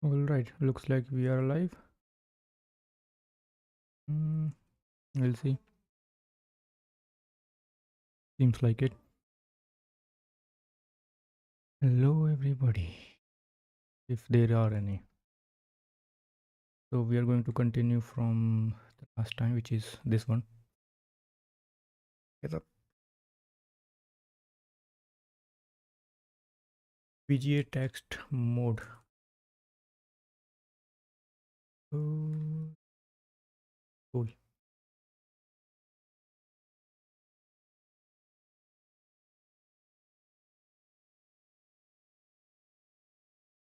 All right, looks like we are alive. Mm, we'll see. Seems like it. Hello, everybody, if there are any. So we are going to continue from the last time, which is this one. Get up. VGA text mode. Oh, cool.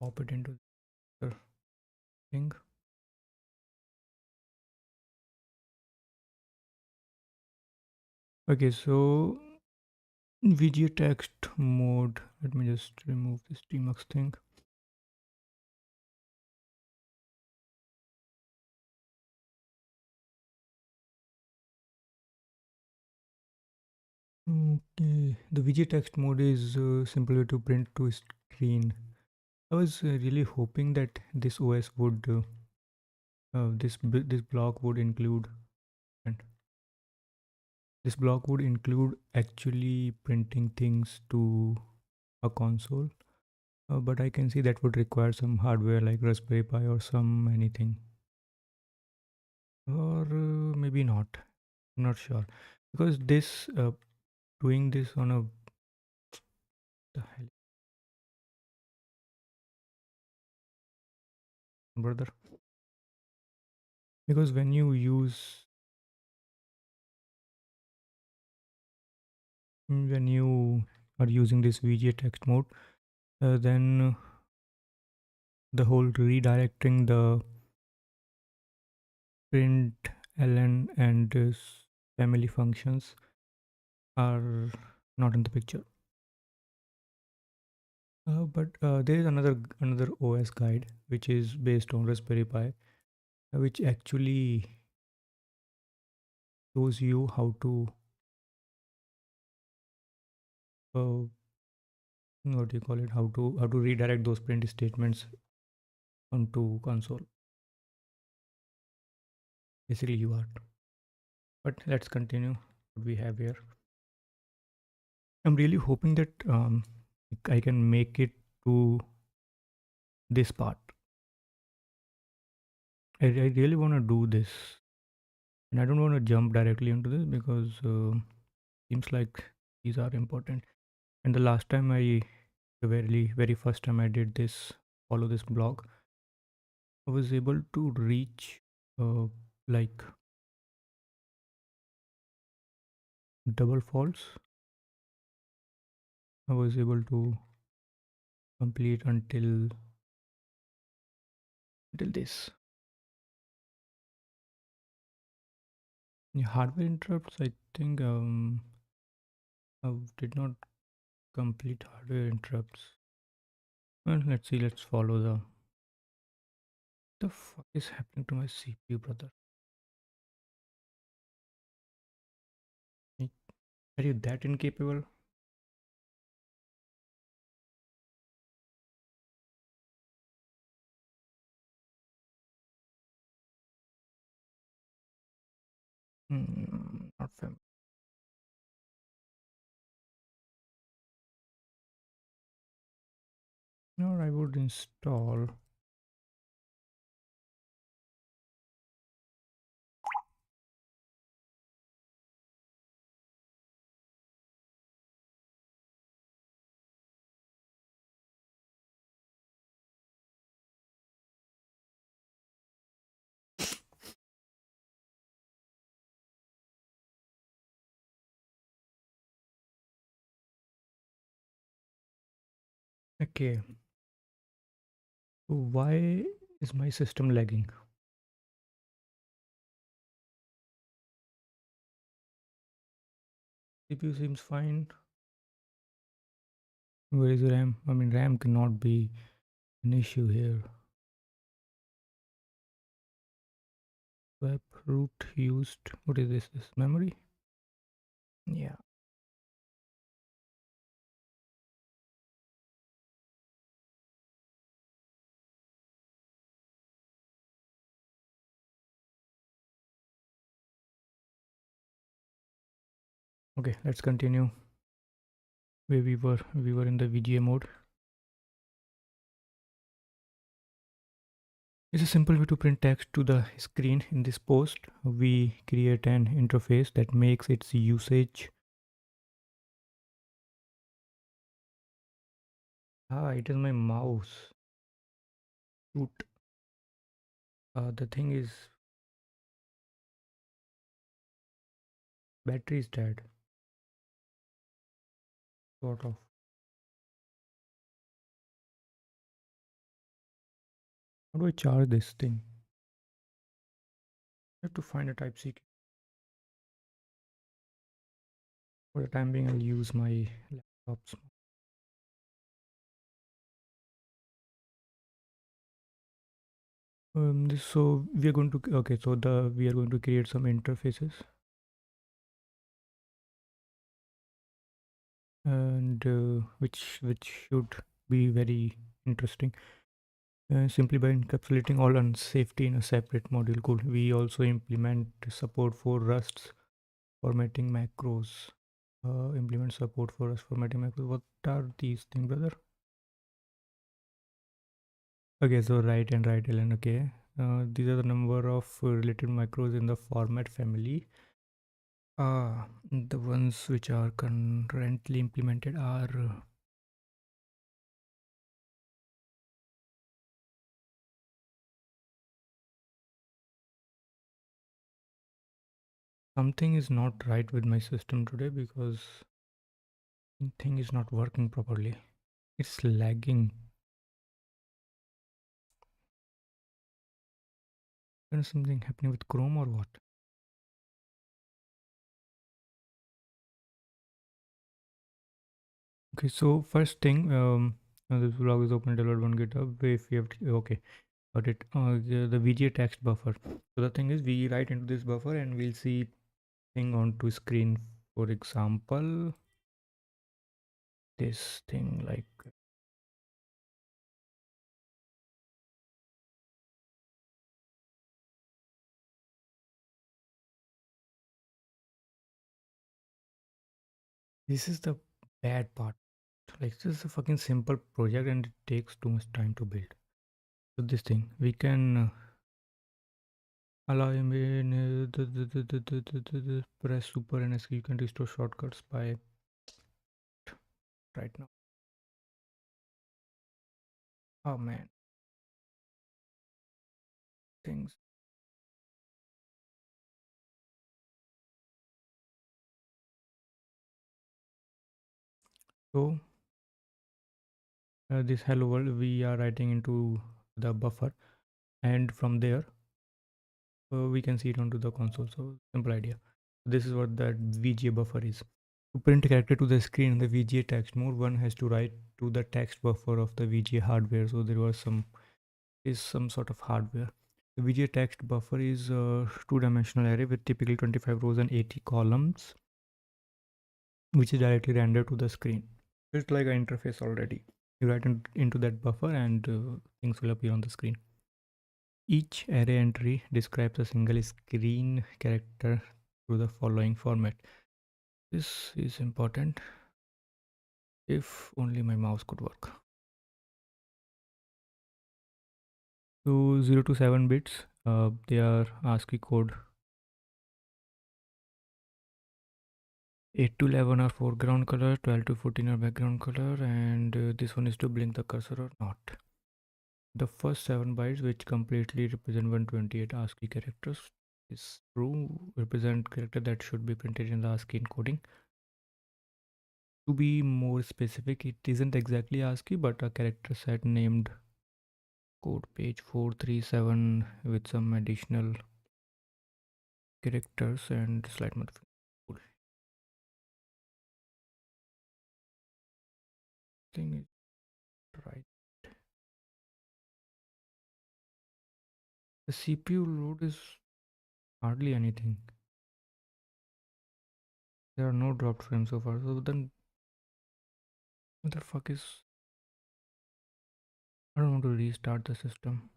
Pop it into the thing. Okay, so VGA text mode. Let me just remove this Tmux thing. Okay, the VGA text mode is simple way to print to screen. I was really hoping that this OS would this block would include and this block would include actually printing things to a console. But I can see that would require some hardware like Raspberry Pi or some anything, or maybe not. I'm not sure because this doing this on a the hell, brother, because when you use when you are using this VGA text mode, then the whole redirecting the print ln and family functions are not in the picture. But there is another OS guide which is based on Raspberry Pi, which actually shows you how to uh, what do you call it, how to redirect those print statements onto console. Basically, you are. But let's continue what we have here. I'm really hoping that I can make it to this part. I really want to do this, and I don't want to jump directly into this because seems like these are important. And the last time the very first time I did this, follow this blog, I was able to reach uh, like double faults. I was able to complete until this. Yeah, hardware interrupts. I think I did not complete hardware interrupts. Well, let's see. Let's follow the fuck is happening to my CPU, brother? Hey, are you that incapable? Not fam. No, I would install. Okay. Why is my system lagging? CPU seems fine. Where is RAM? I mean, RAM cannot be an issue here. Web root used. What is this? This memory? Yeah. Okay, let's continue where we were in the VGA mode. It's a simple way to print text to the screen. In this post, we create an interface that makes its usage. It is my mouse. Shoot. The thing is, battery is dead. Sort of. How do I charge this thing? I have to find a Type C key. For the time being, I'll use my laptop's. So we are going to okay. So we are going to create some interfaces, and which should be very interesting. Simply by encapsulating all unsafety in a separate module code. We also implement support for Rust's formatting macros. Implement support for Rust formatting macros. What are these things, brother? Okay, so right and right ln. Okay, these are the number of related macros in the format family. The ones which are currently implemented are something is not right with my system today because thing is not working properly. It's lagging. Is something happening with Chrome or what? Okay, so first thing, this blog is open download one GitHub. If you have okay, got it. The VGA text buffer. So the thing is, we write into this buffer and we'll see thing onto screen. For example, this thing like this is the bad part. Like this is a fucking simple project and it takes too much time to build. So this thing we can allow him in press super and you can restore shortcuts by right now. Oh man, things. So this hello world we are writing into the buffer, and from there we can see it onto the console. So simple idea. This is what that VGA buffer is. To print a character to the screen in the VGA text mode, one has to write to the text buffer of the VGA hardware. So there was some sort of hardware. The VGA text buffer is a two-dimensional array with typically 25 rows and 80 columns, which is directly rendered to the screen. It's like an interface already. You write into that buffer and things will appear on the screen. Each array entry describes a single screen character through the following format. This is important. If only my mouse could work. So 0 to 7 bits, they are ASCII code. 8 to 11 are foreground color, 12 to 14 are background color, and this one is to blink the cursor or not. The first 7 bytes, which completely represent 128 ASCII characters, is true, represent character that should be printed in the ASCII encoding. To be more specific, it isn't exactly ASCII, but a character set named code page 437 with some additional characters and slight modification. Cool. Thing is right. The CPU load is hardly anything. There are no dropped frames so far. So then, what the fuck is? I don't want to restart the system.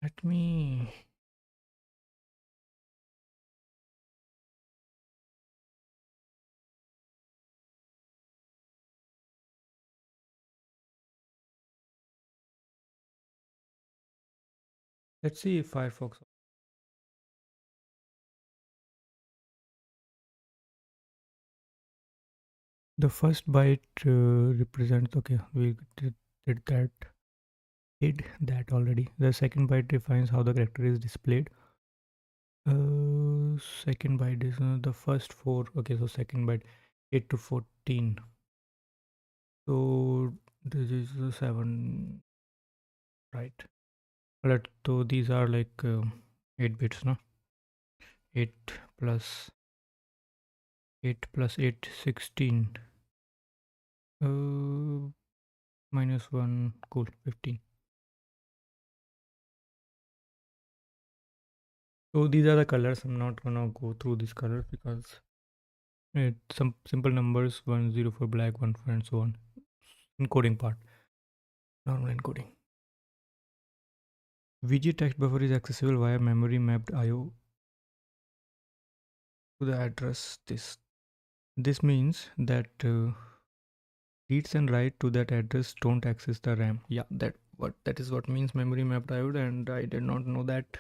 Let me. Let's see if Firefox. The first byte represents. Okay, we did that. Did that already. The second byte defines how the character is displayed. Second byte is the first four. Okay, so second byte 8 to 14. So this is 7, right? But so these are like 8 bits, no? 8 plus 8 plus 8, 16. Uh, minus 1, cool, 15. So these are the colors. I'm not gonna go through these colors because it's some simple numbers, 1 0 for black, 1 for, and so on. Encoding part, normal encoding. VG text buffer is accessible via memory mapped IO to the address. This means that reads and write to that address don't access the RAM. Yeah, that is what means memory mapped IO, and I did not know that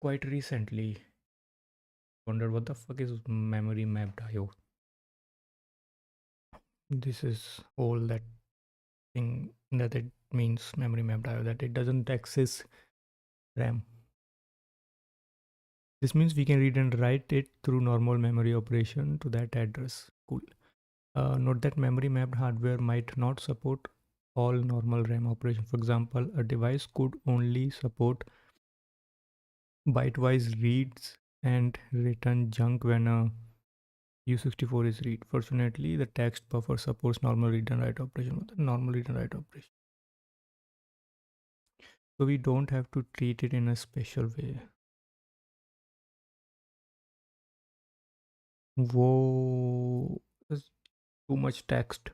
quite recently. Wondered what the fuck is memory mapped IO. This is all that thing that it means memory mapped IO, that it doesn't access RAM. This means we can read and write it through normal memory operation to that address. Cool. Note that memory mapped hardware might not support all normal RAM operation. For example, a device could only support byte-wise reads and return junk when a U64 is read. Fortunately, the text buffer supports normal read and write operation. Normal read and write operation. So we don't have to treat it in a special way. Whoa, that's too much text.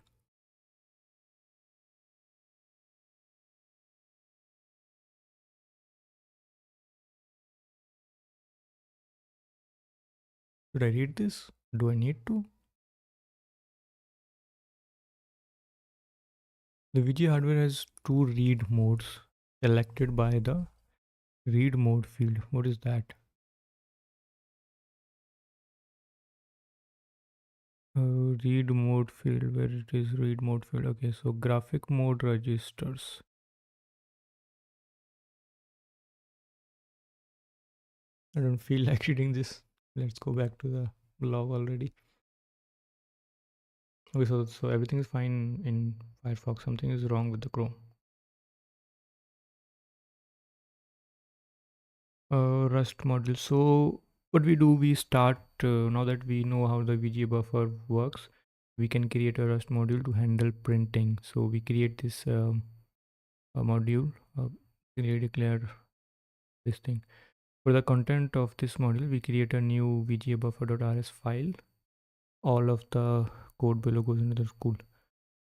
Should I read this? Do I need to? The VG hardware has two read modes selected by the read mode field. What is that? Read mode field, where it is read mode field. Okay, so graphic mode registers. I don't feel like reading this. Let's go back to the blog already. Okay, so everything is fine in Firefox. Something is wrong with the Chrome. Rust module. So what we do, we start now that we know how the VGA buffer works, we can create a Rust module to handle printing. So we create this a module, create declare this thing. For the content of this module, we create a new VGA buffer.rs file. All of the code below goes into the school.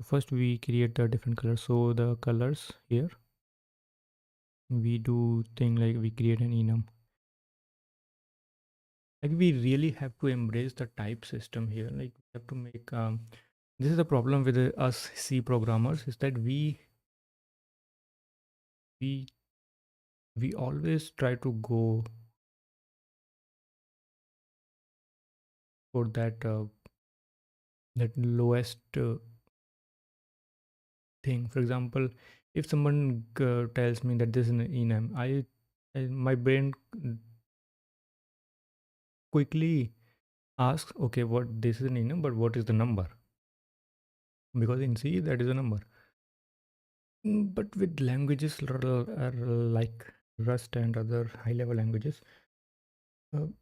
First, we create the different colors. So the colors here, we do thing like we create an enum. Like we really have to embrace the type system here. Like we have to make this is the problem with us C programmers, is that we we always try to go for that lowest thing. For example, if someone tells me that this is an enum, my brain quickly asks, okay, what this is an enum, but what is the number? Because in C that is a number. But with languages like Rust and other high-level languages,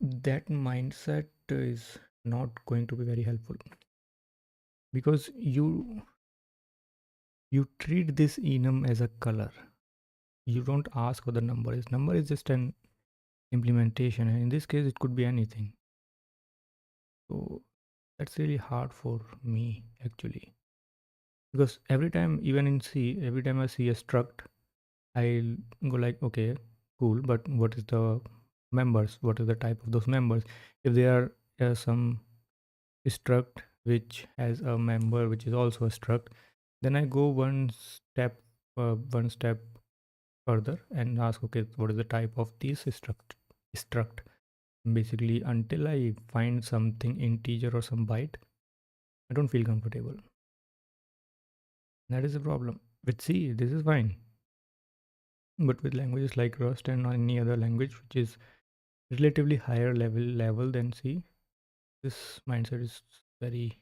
that mindset is not going to be very helpful, because you treat this enum as a color. You don't ask what the number is. Number is just an implementation, and in this case it could be anything. So that's really hard for me actually, because every time, even in C, every time I see a struct, I'll go like, okay, cool, but what is the members? What is the type of those members? If there are some struct which has a member which is also a struct, then I go one step further and ask, okay, what is the type of this struct? Basically, until I find something integer or some byte, I don't feel comfortable. That is the problem. With C, this is fine. But with languages like Rust and any other language which is relatively higher level than C, this mindset is very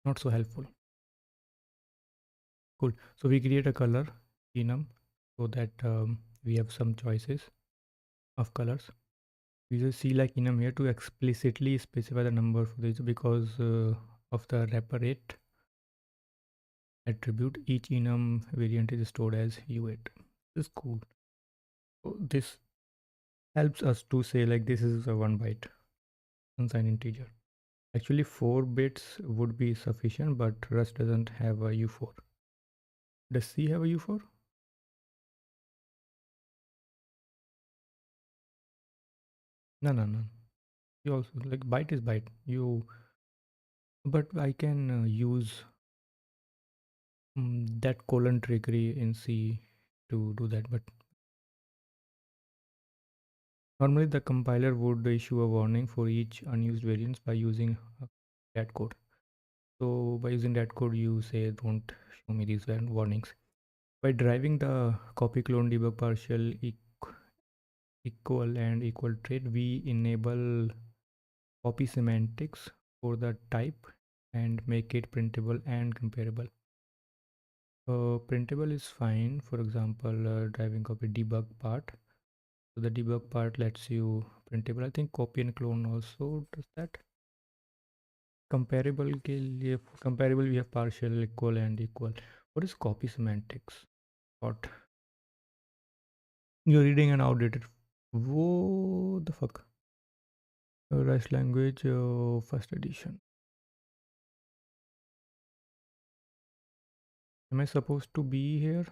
not so helpful. Cool. So we create a color enum so that we have some choices of colors. We use C like enum here to explicitly specify the number for this because of the wrapper8 attribute. Each enum variant is stored as U8. This is cool. So this helps us to say like this is a 1 byte unsigned integer. Actually 4 bits would be sufficient, but Rust doesn't have a U4. Does C have a U4? No, no, no. You also like byte is byte. But I can use that colon trickery in C to do that. But normally the compiler would issue a warning for each unused variance by using that code. So by using that code, you say don't show me these warnings. By driving the copy clone debug partial equal and equal trait, we enable copy semantics for the type and make it printable and comparable. Printable is fine. For example, driving copy debug part. So the debug part lets you printable. I think copy and clone also does that. Comparable के लिए comparable we have partial, equal and equal. What is copy semantics? What? You're reading an outdated. What the fuck? Rust language first edition. Am I supposed to be here?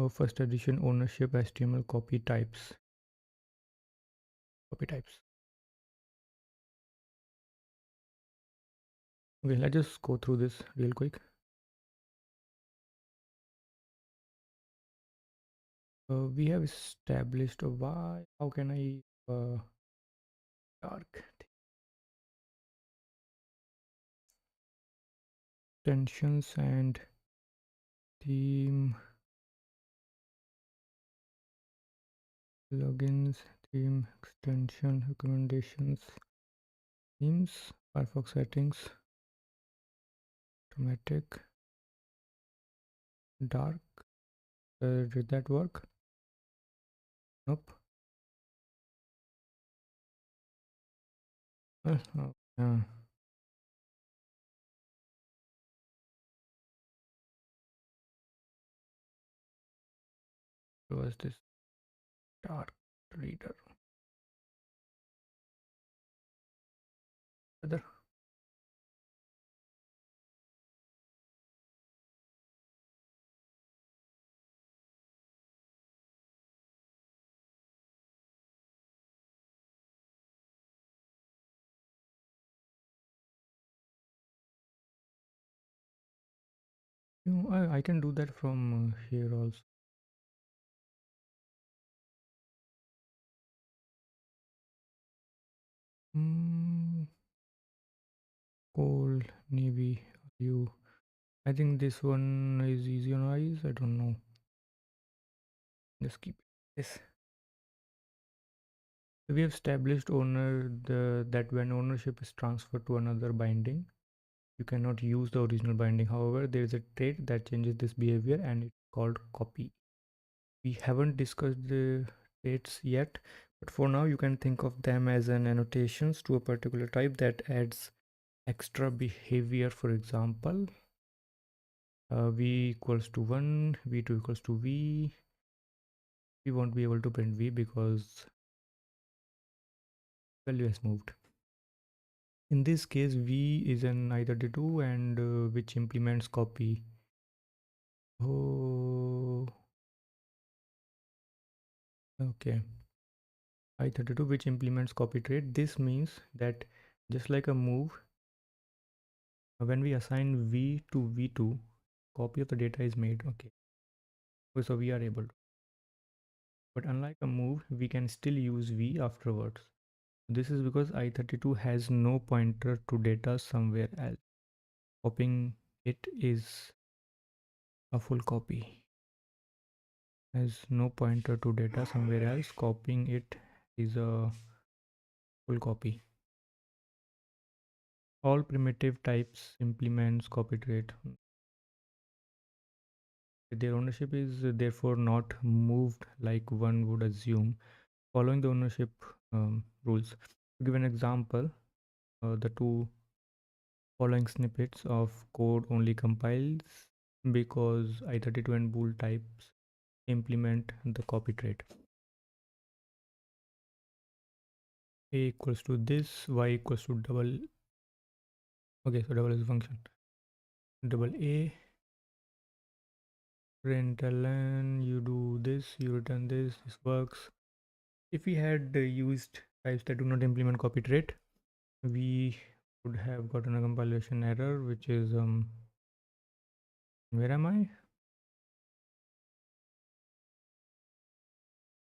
First edition ownership HTML copy types. Copy types. Okay, let's just go through this real quick. We have established a why. How can I dark extensions and theme plugins, theme extension recommendations, themes, Firefox settings, automatic, dark. Did that work? Nope. Oh, yeah. What was this dark reader? Other. You know, I can do that from here also. Mm, cold, navy, you. I think this one is easy on eyes. I don't know. Just keep it. Yes. We have established that when ownership is transferred to another binding, you cannot use the original binding. However, there is a trait that changes this behavior and it's called copy. We haven't discussed the traits yet, but for now you can think of them as an annotations to a particular type that adds extra behavior. For example, v equals to 1, v2 equals to v. We won't be able to print v because value has moved. In this case, v is an either the 2 and which implements copy Oh, okay. I32, which implements copy trait. This means that just like a move, when we assign v to v2, copy of the data is made. Okay. So we are able to. But unlike a move, we can still use v afterwards. This is because I32 has no pointer to data somewhere else. Copying it is a full copy. Has no pointer to data somewhere else. Copying it is a full copy. All primitive types implements copy trait. Their ownership is therefore not moved like one would assume. Following the ownership rules. To give an example, the two following snippets of code only compiles because I32 and bool types implement the copy trait. A equals to this, y equals to double. Okay, so double is a function. Double A, println, you do this, you return this works. If we had used types that do not implement copy trait, we would have gotten a compilation error, which is where am I?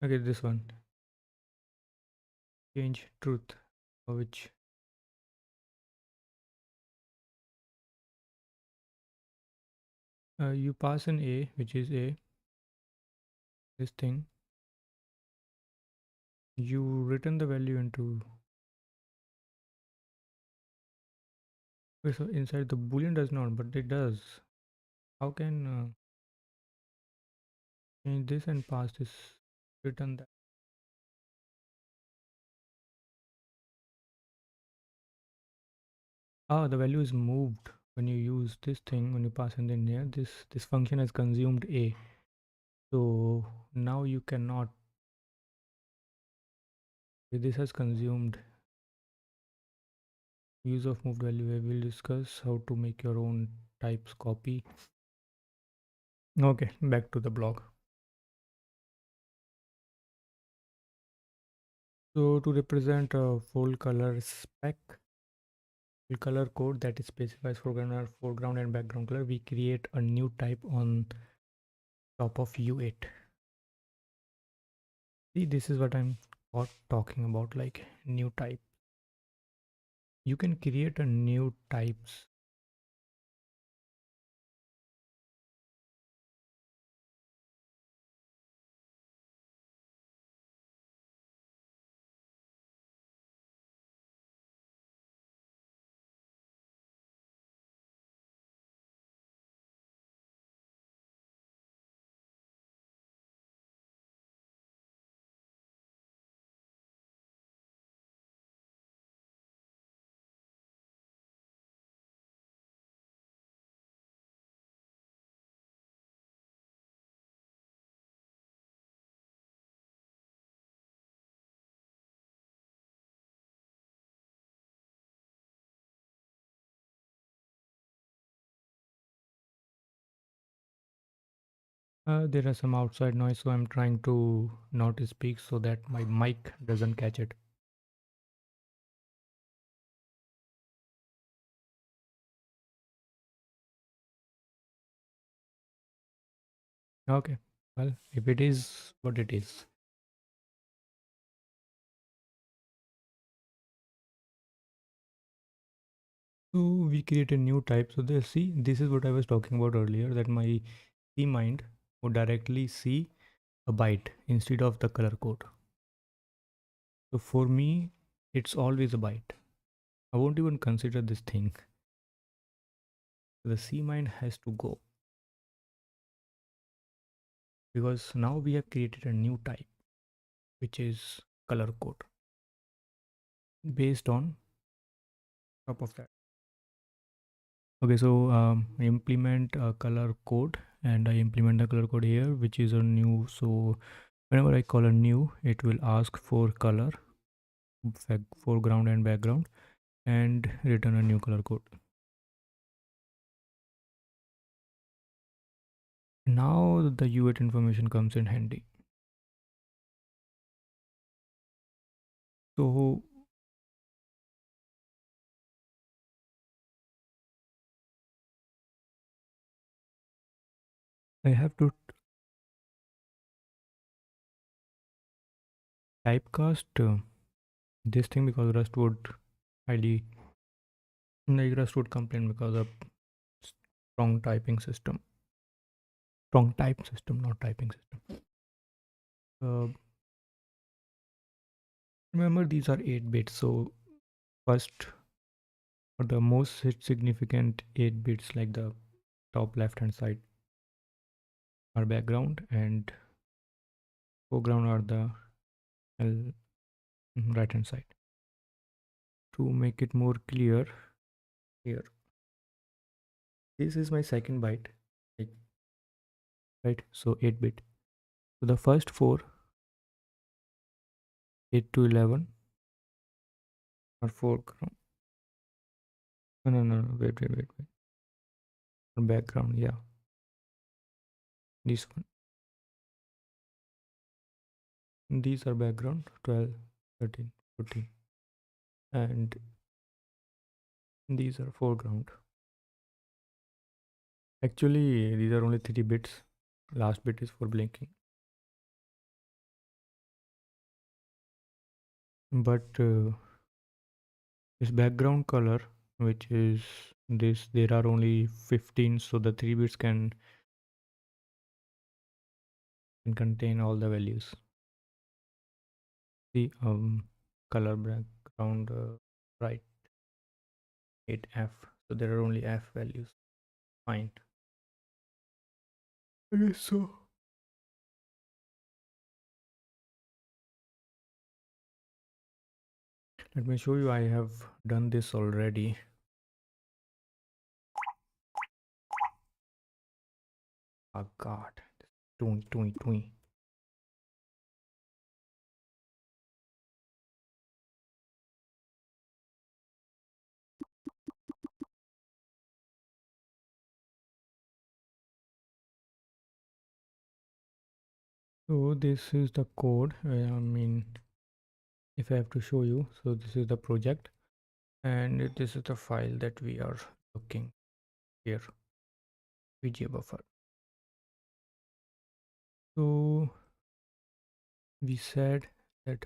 Okay, this one. Change truth, which you pass an A, which is A, this thing. You return the value into. Okay, so inside the boolean does not, but it does. How can change this and pass this, return that? Ah, the value is moved when you use this thing. When you pass in there, this function has consumed A. So now you cannot. This has consumed use of moved value. I will discuss how to make your own types copy. Okay, back to the blog. So to represent a full color spec, full color code that specifies foreground and background color, we create a new type on top of U8. See, this is what I'm talking about, like new type. You can create a new types. There are some outside noise, so I'm trying to not speak so that my mic doesn't catch it. Okay, well, if it is what it is. So we create a new type. So there, see, this is what I was talking about earlier, that my CMind would directly see a byte instead of the color code. So for me, it's always a byte. I won't even consider this thing. The CMind has to go because now we have created a new type, which is color code based on top of that. Okay, so implement a color code, and I implement the color code here, which is a new. So whenever I call a new, it will ask for color, foreground and background, and return a new color code. Now the U8 information comes in handy. So I have to typecast this thing because Rust would highly, like Rust would complain because of strong typing system, strong type system, not typing system. Uh, Remember these are 8 bits, so first or the most significant 8 bits, like the top left hand side, are background, and foreground are the right hand side. To make it more clear here, this is my second byte, like, right? So 8 bit. So the first four, 8 to 11, are foreground. No, wait. Background, yeah. This one. These are background 12, 13, 14, and these are foreground. Actually, these are only 3 bits. Last bit is for blinking. But this background color, which is this, there are only 15, so the 3 bits can contain all the values. The color background right 8F, so there are only F values. Fine. Okay, so let me show you. I have done this already. Oh God, twing. So this is the code. I mean, if I have to show you, so this is the project, and this is the file that we are looking here, VGA buffer. So we said that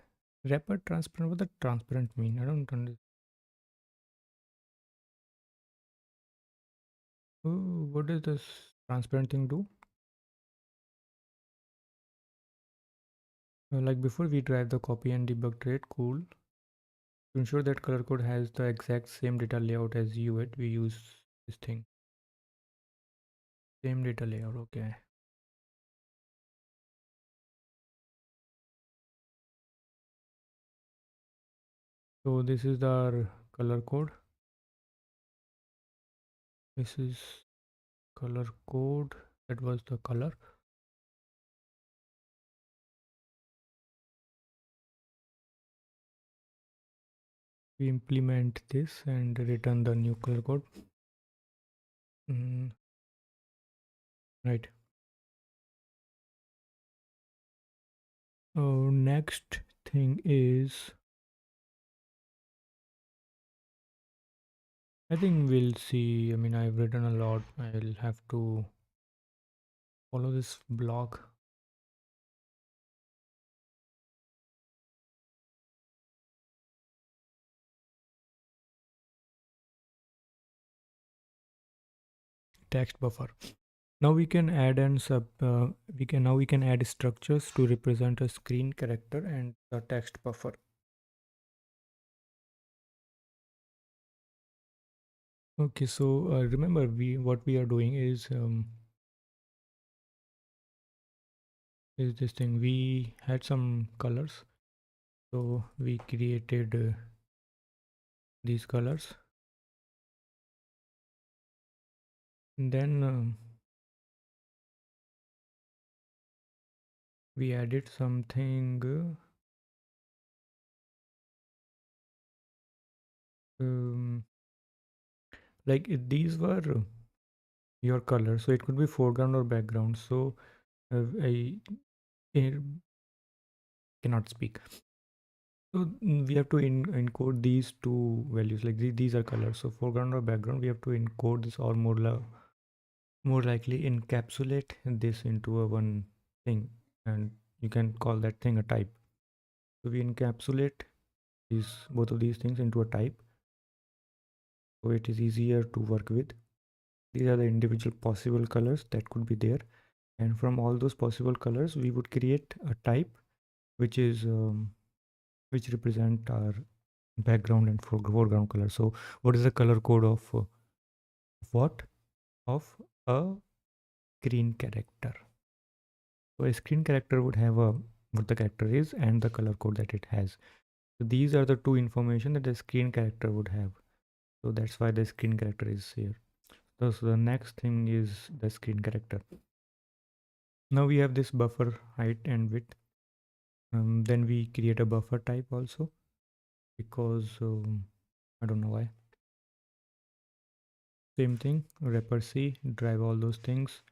wrapper transparent. What does transparent mean? I don't understand. Oh, what does this transparent thing do? Like before we drive the copy and debug trait, cool. To ensure that color code has the exact same data layout as U8, we use this thing. Same data layout, okay. So this is our color code. This is color code. That was the color. We implement this and return the new color code. Right. Oh, next thing is, I think we'll see. I mean, I've written a lot. I'll have to follow this block. Text buffer. Now we can add and sub. We can add structures to represent a screen character and the text buffer. Okay, so remember, what we are doing is this thing. We had some colors, so we created these colors. And then we added something. Um, like these were your color. So it could be foreground or background. So I cannot speak. So we have to encode these two values. Like these are colors. So foreground or background, we have to encode this, or more likely encapsulate this into a one thing, and you can call that thing a type. So we encapsulate these both of these things into a type, so it is easier to work with. These are the individual possible colors that could be there, and from all those possible colors, we would create a type which is which represent our background and foreground color. So what is the color code of what? Of a screen character. So a screen character would have a what the character is and the color code that it has. So these are the two information that the screen character would have. So that's why the screen character is here. So the next thing is the screen character. Now we have this buffer height and width. Then we create a buffer type also, because I don't know why. Same thing, wrapper C, drive all those things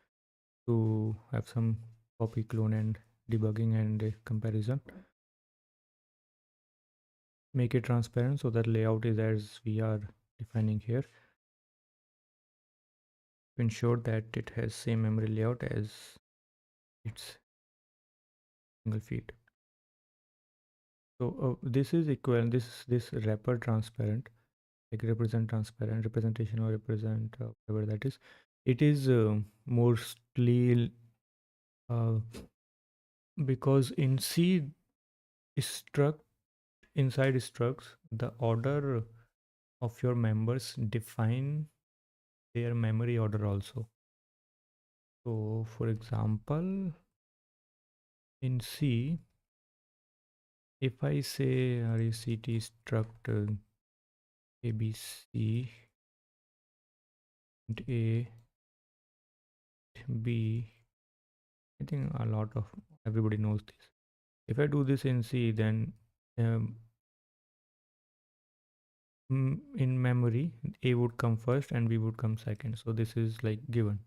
to have some copy, clone, and debugging and comparison. Make it transparent so that layout is as we are defining here. To ensure that it has same memory layout as its single feed. So this is equivalent. This wrapper transparent, like represent transparent representation or represent whatever that is. It is mostly uh, because in C struct inside structs, the order of your members define their memory order also. So for example, in C, if I say rect struct abc and a b, I think a lot of everybody knows this. If I do this in C, then um, in memory, A would come first and B would come second. So this is like given.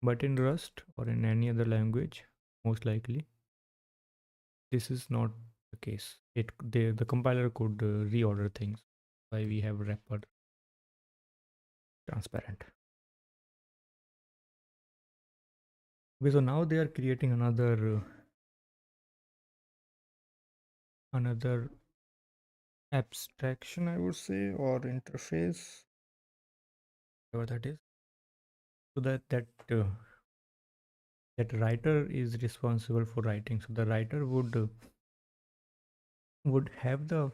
But in Rust or in any other language, most likely, this is not the case. The compiler could reorder things. Why we have wrapper transparent. Okay, so now they are creating another abstraction, I would say, or interface, whatever that is. So that writer is responsible for writing. So the writer would have the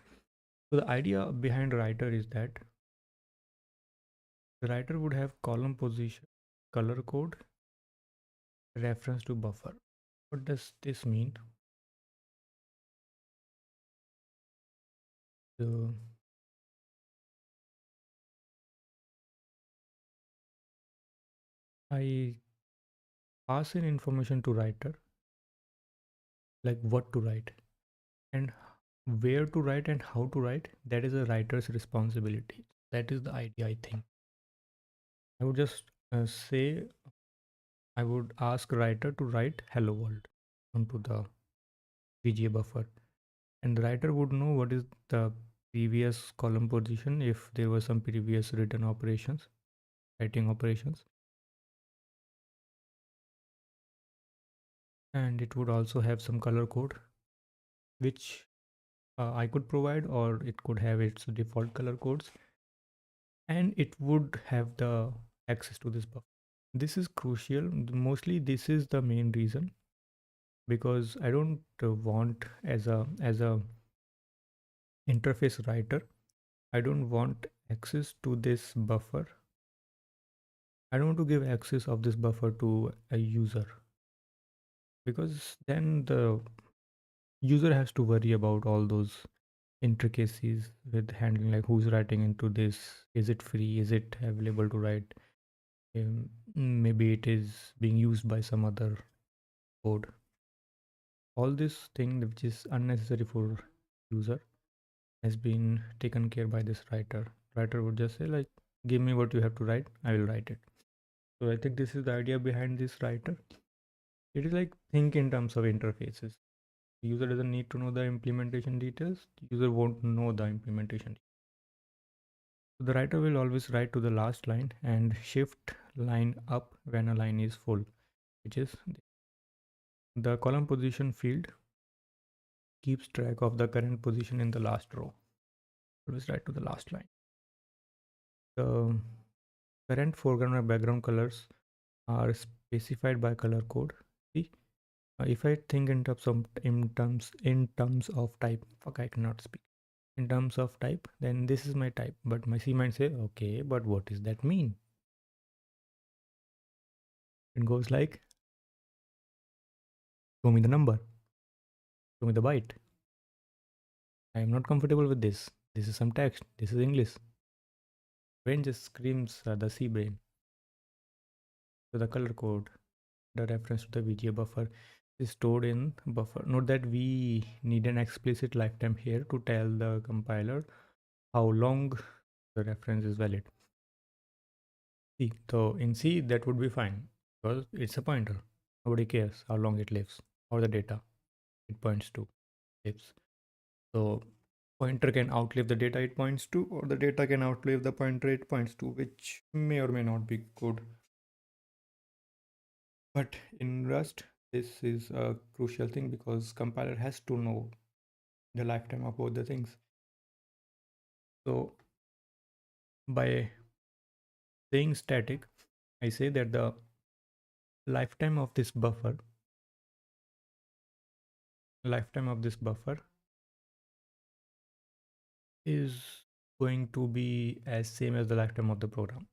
so the idea behind writer is that the writer would have column position, color code, reference to buffer. What does this mean? So I pass in information to writer, like what to write and where to write and how to write. That is a writer's responsibility. That is the idea, I think. I would just say I would ask writer to write hello world onto the VGA buffer, and the writer would know what is the previous column position if there were some previous written operations, writing operations, and it would also have some color code which I could provide, or it could have its default color codes, and it would have the access to this buffer. This is crucial. Mostly, this is the main reason, because I don't want as a interface writer, I don't want access to this buffer. I don't want to give access of this buffer to a user, because then the user has to worry about all those intricacies with handling, like who's writing into this, is it free, is it available to write, maybe it is being used by some other code. All this thing which is unnecessary for user has been taken care by this writer. Writer would just say like Give me what you have to write, I will write it. So I think this is the idea behind this writer. It is like think in terms of interfaces. The user doesn't need to know the implementation details. The user won't know the implementation. So the writer will always write to the last line and shift line up when a line is full, which is the column position field keeps track of the current position in the last row. Always write to the last line. The current foreground and background colors are specified by color code. See, if I think in terms of type, fuck, I cannot speak. In terms of type, then this is my type. But my C might say, okay, but what does that mean? It goes like, show me the number, show me the byte. I am not comfortable with this. This is some text. This is English. Brain just screams the C brain. So the color code, the reference to the VGA buffer is stored in buffer. Note that we need an explicit lifetime here to tell the compiler how long the reference is valid. See, so in C that would be fine because it's a pointer. Nobody cares how long it lives or the data it points to lives. So pointer can outlive the data it points to, or the data can outlive the pointer it points to, which may or may not be good. But in Rust, this is a crucial thing because compiler has to know the lifetime of both the things. So by saying static, I say that the lifetime of this buffer, lifetime of this buffer is going to be as same as the lifetime of the program.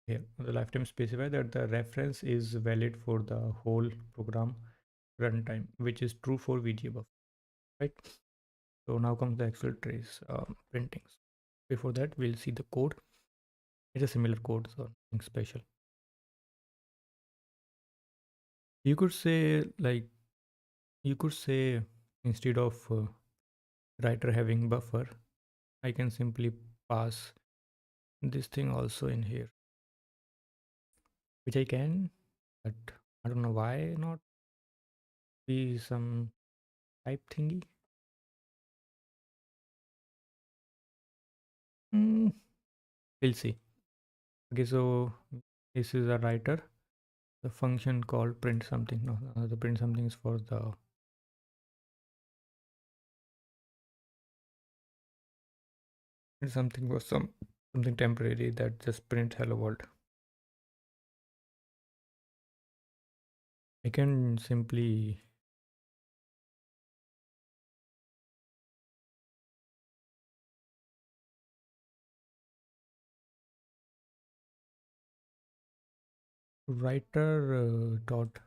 Here, the lifetime specify that the reference is valid for the whole program runtime, which is true for VGA buffer, right? So now comes the actual trace printing. Before that, we'll see the code. It's a similar code, so nothing special. You could say like you could say instead of writer having buffer, I can simply pass this thing also in here, which I can, but I don't know why not be some type thingy. Mm, we'll see. Okay, so this is a writer. The function called print something. No, the print something is for the print something was something temporary that just print hello world. I can simply writer dot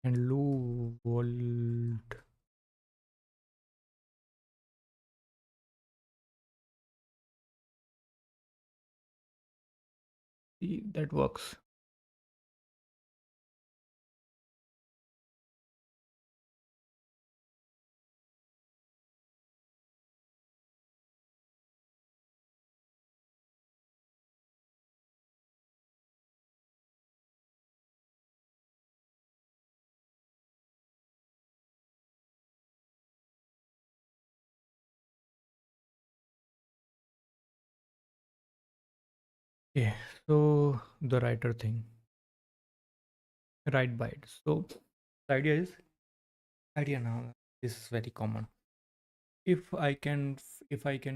and Lou World. See, that works. Yeah, so the writer thing, write byte. So the idea now is very common. If I can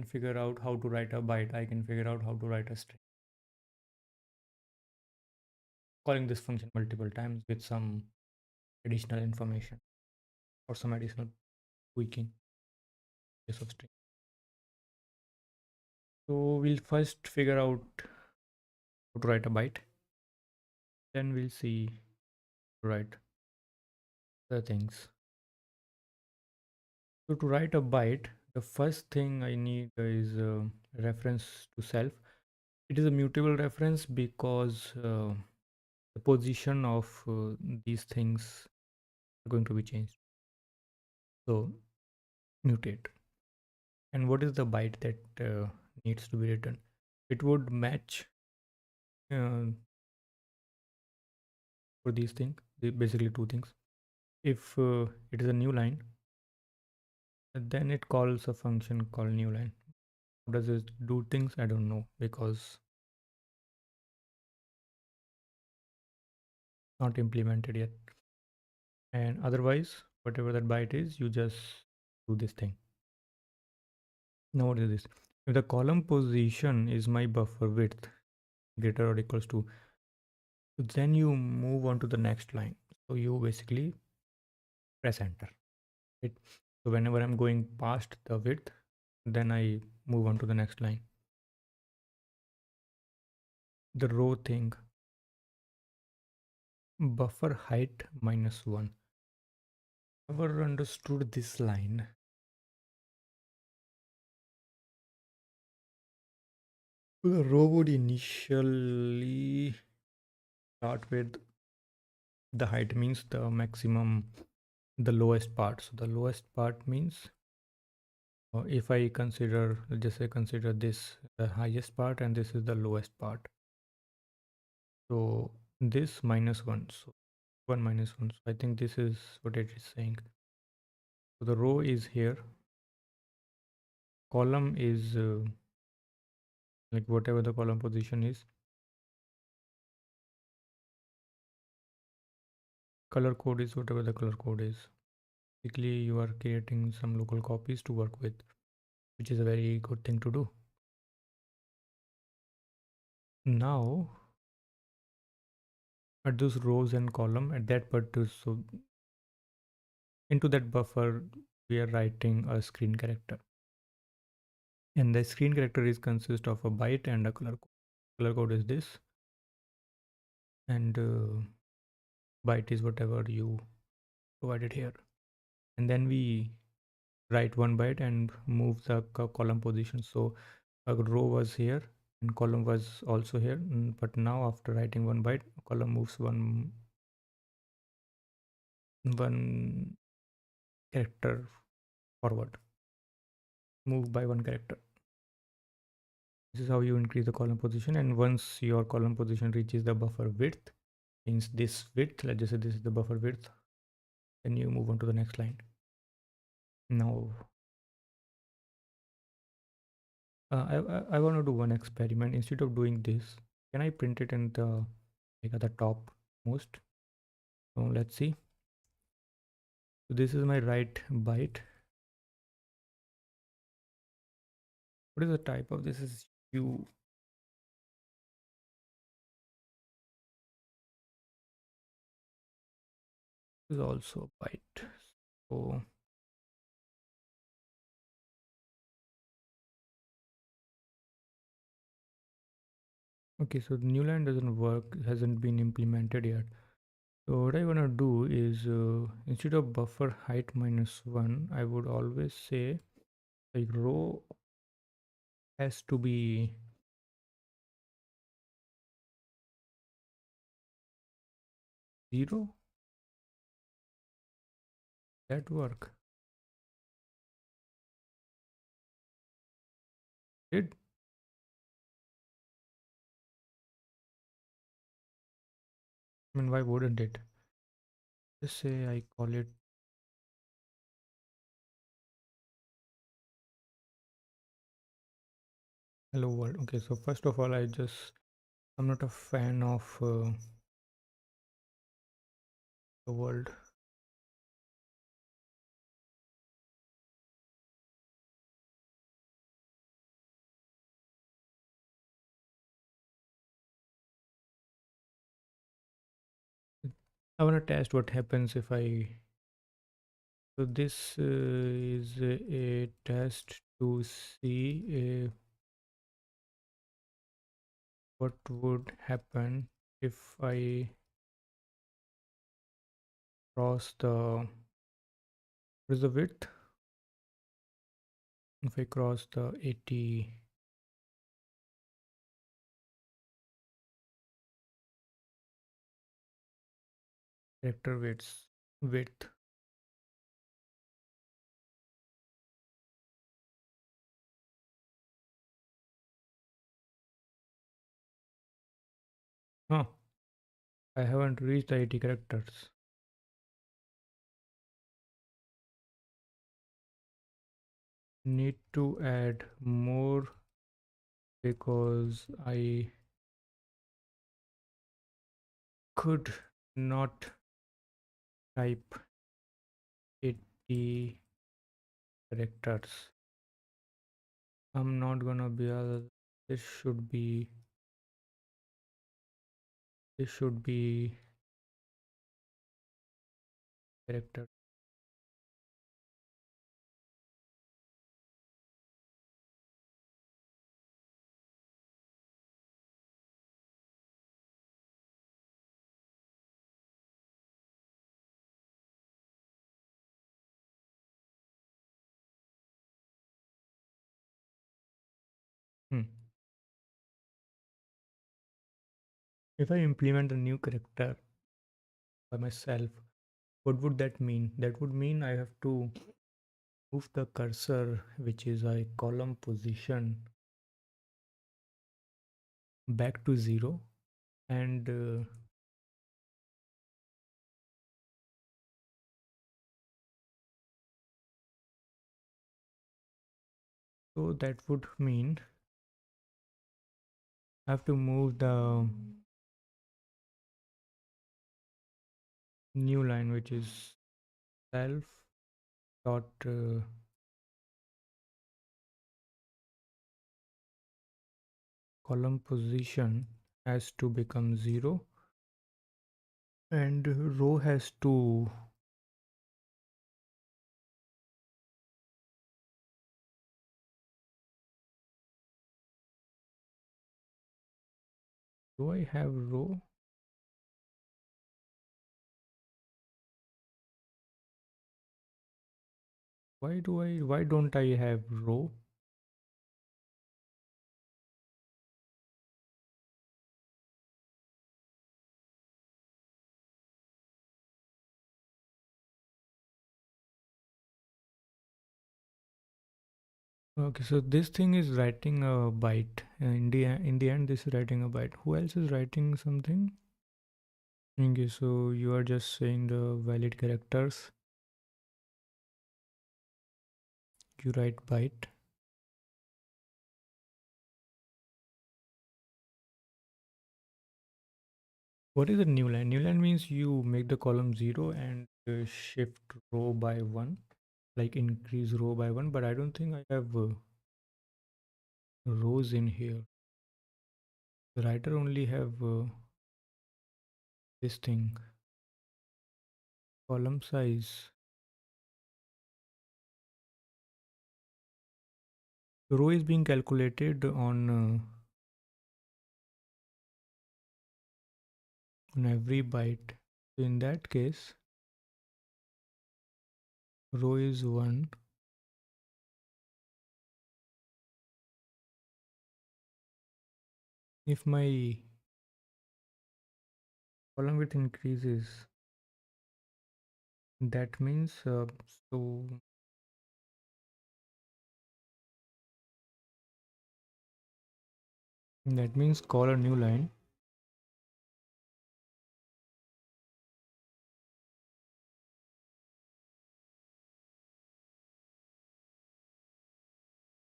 figure out how to write a byte, I can figure out how to write a string. Calling this function multiple times with some additional information or some additional tweaking case of string. So we'll first figure out how to write a byte, then we'll see to write the things. So to write a byte, the first thing I need is a reference to self. It is a mutable reference because the position of these things are going to be changed. So mutate. And what is the byte that needs to be written? It would match uh, for these things, basically two things. If it is a new line, then it calls a function called new line. How does it do things? I don't know, because not implemented yet. And otherwise, whatever that byte is, you just do this thing. Now what is this? If the column position is my buffer width greater or equals to, then you move on to the next line. So you basically press enter. Right? So whenever I'm going past the width, then I move on to the next line. The row thing, buffer height -1. Never understood this line. The row would initially start with the height means the maximum, the lowest part. So the lowest part means if I consider, let's just say consider this the highest part and this is the lowest part. So this -1. So 1 -1. So I think this is what it is saying. So the row is here. Column is like whatever the column position is. Color code is whatever the color code is. Basically, you are creating some local copies to work with, which is a very good thing to do. Now, at those rows and column, at that particular, so into that buffer, we are writing a screen character. And the screen character is consist of a byte and a color code. Color code is this, and byte is whatever you provided here. And then we write 1 byte and move the column position. So a row was here and column was also here, but now after writing 1 byte, column moves one character forward, move by one character. This is how you increase the column position. And once your column position reaches the buffer width, means this width, let's just say this is the buffer width, then you move on to the next line. Now I want to do one experiment. Instead of doing this, can I print it in the like at the top most? So let's see. So this is my right byte. What is the type of this? Is U. Is also byte. So okay, so the new line doesn't work, hasn't been implemented yet. So what I want to do is instead of buffer height -1, I would always say like row has to be 0. That work? Did I mean why wouldn't it? Just say I call it hello world. Okay, so first of all, I'm not a fan of the world. I want to test what happens if I. So this is a test to see what would happen if I cross the. What is the width? If I cross the 80 character width. Huh, I haven't reached the 80 characters. Need to add more because I could not type 80 characters. I'm not gonna be this should be this should be character. Hmm. If I implement a new character by myself, what would that mean? That would mean I have to move the cursor, which is a column position, back to 0, and so that would mean I have to move the new line, which is self dot column position has to become 0, and row has to. Do I have row? Why don't I have row? Okay, so this thing is writing a byte. In the end, this is writing a byte. Who else is writing something? Okay, so you are just saying the valid characters. You write byte. What is a new line? New line means you make the column 0 and shift row by 1, like increase row by 1. But I don't think I have rows in here. The writer only have this thing, column size. Row is being calculated on every byte. So in that case, row is 1. If my column width increases, that means so that means call a new line.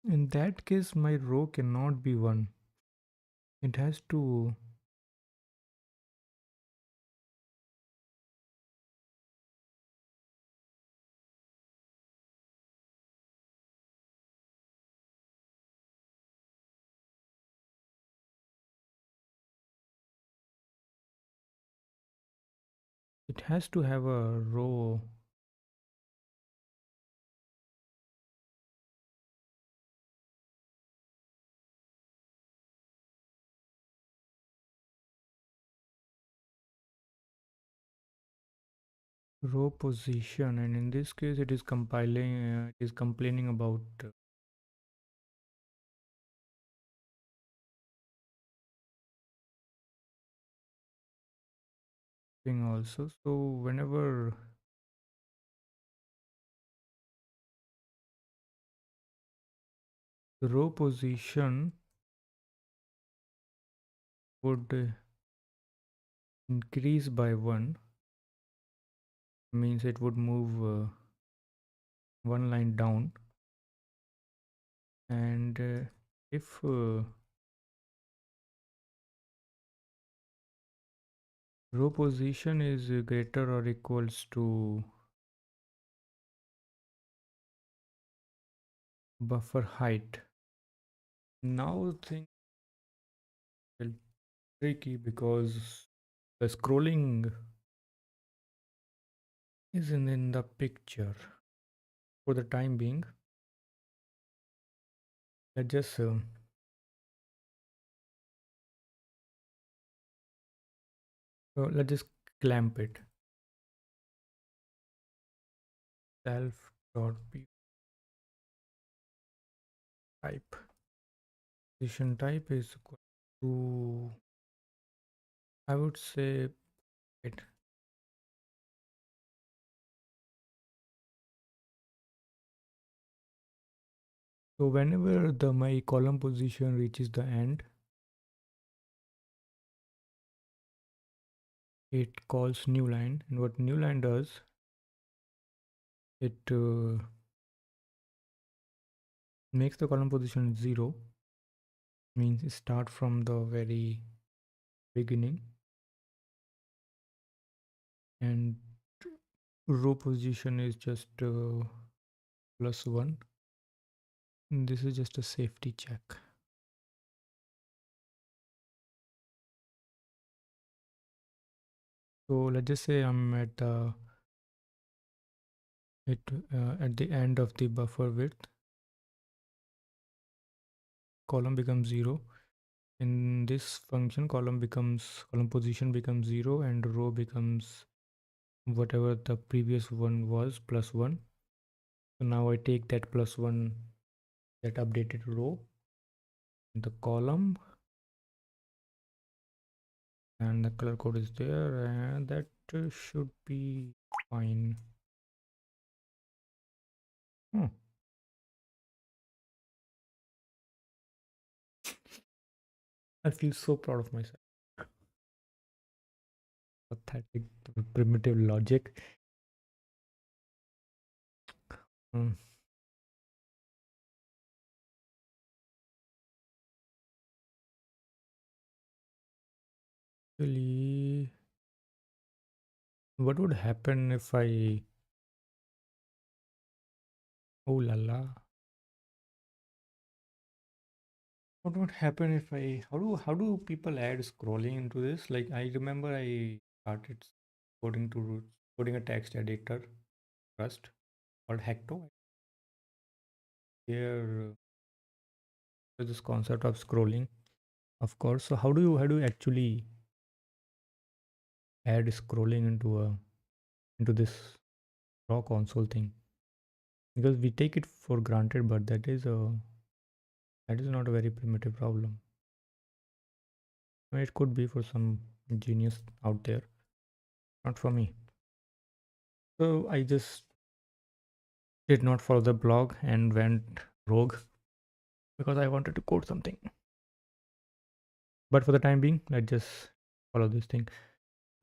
In that case, my row cannot be 1. It has to. It has to have a row. Row position, and in this case it is compiling it is complaining about thing also. So whenever the row position would increase by 1 means it would move one line down, and if row position is greater or equals to buffer height, now things are tricky because the scrolling isn't in the picture for the time being. Let's just let's just clamp it. Self dot p type. Position type is equal to, I would say, it. So whenever the my column position reaches the end, it calls new line, and what new line does, it makes the column position 0, means start from the very beginning, and row position is just +1. And this is just a safety check. So let's just say I'm at at the end of the buffer width, column becomes 0. In this function, column position becomes 0, and row becomes whatever the previous one was, +1. So now I take that +1, that updated row, the column, and the color code is there, and that should be fine. Hmm. I feel so proud of myself. Pathetic, primitive logic. Hmm. Actually, what would happen if I... Oh la la. What would happen if I... How do people add scrolling into this? Like, I remember I started coding a text editor first called Hecto. Here is this concept of scrolling, of course. So how do you actually add scrolling into this raw console thing? Because we take it for granted, but that is not a very primitive problem. I mean, it could be for some genius out there, not for me. So I just did not follow the blog and went rogue because I wanted to code something. But for the time being, let's just follow this thing.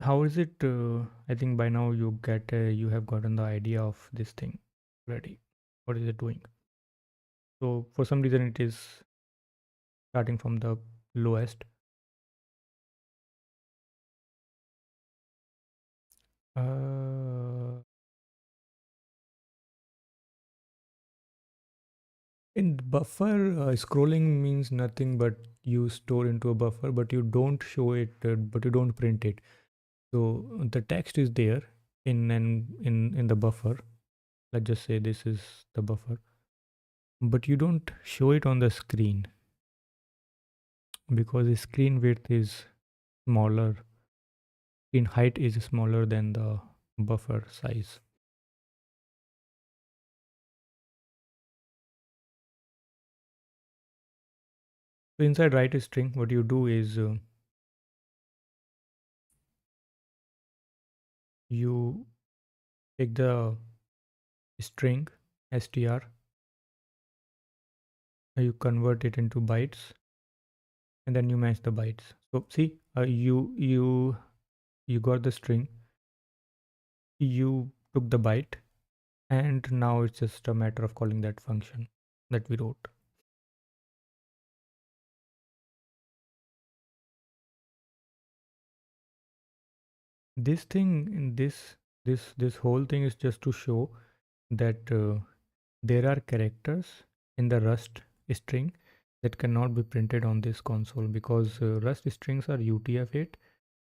How is it? I think by now you have gotten the idea of this thing already. What is it doing? So for some reason, it is starting from the lowest. Uh, in buffer, scrolling means nothing but you store into a buffer, but you don't show it, but you don't print it. So the text is there in the buffer. Let's just say this is the buffer, but you don't show it on the screen because the screen width is smaller. Screen height is smaller than the buffer size. So inside write string, what you do is you take the string str, you convert it into bytes, and then you match the bytes. So see, you you got the string, you took the byte, and now it's just a matter of calling that function that we wrote. This thing in this whole thing is just to show that there are characters in the Rust string that cannot be printed on this console because Rust strings are UTF-8,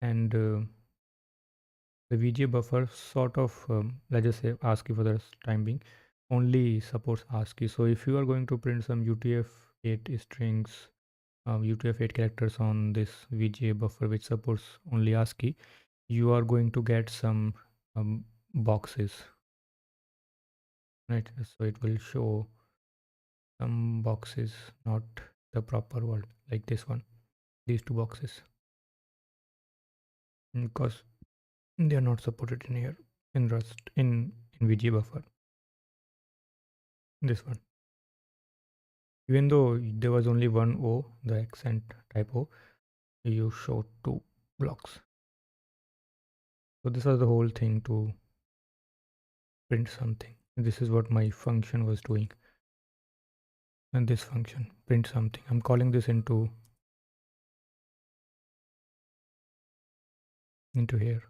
and the VGA buffer sort of, let's just say ASCII for the time being, only supports ASCII. So if you are going to print some UTF-8 strings, UTF-8 characters on this VGA buffer which supports only ASCII, you are going to get some boxes, right? So it will show some boxes, not the proper word like this one, these two boxes, because they are not supported in here in Rust in VGA buffer. This one, even though there was only one O, the accent type O, you showed two blocks. So this was the whole thing to print something. This is what my function was doing. And this function, print something. I'm calling this into here.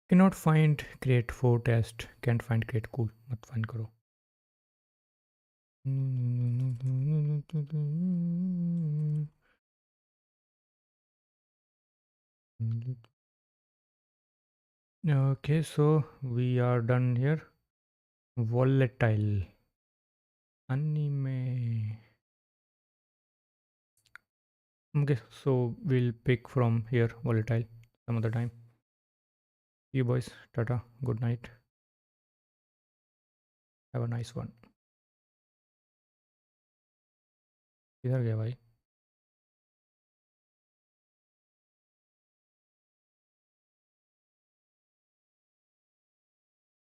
Cannot find create for test. Can't find create cool. मत find करो. Okay, so we are done here. Volatile anime. Okay, so we'll pick from here volatile some other time. See you boys. Tata. Good night. Have a nice one. किधर गया भाई?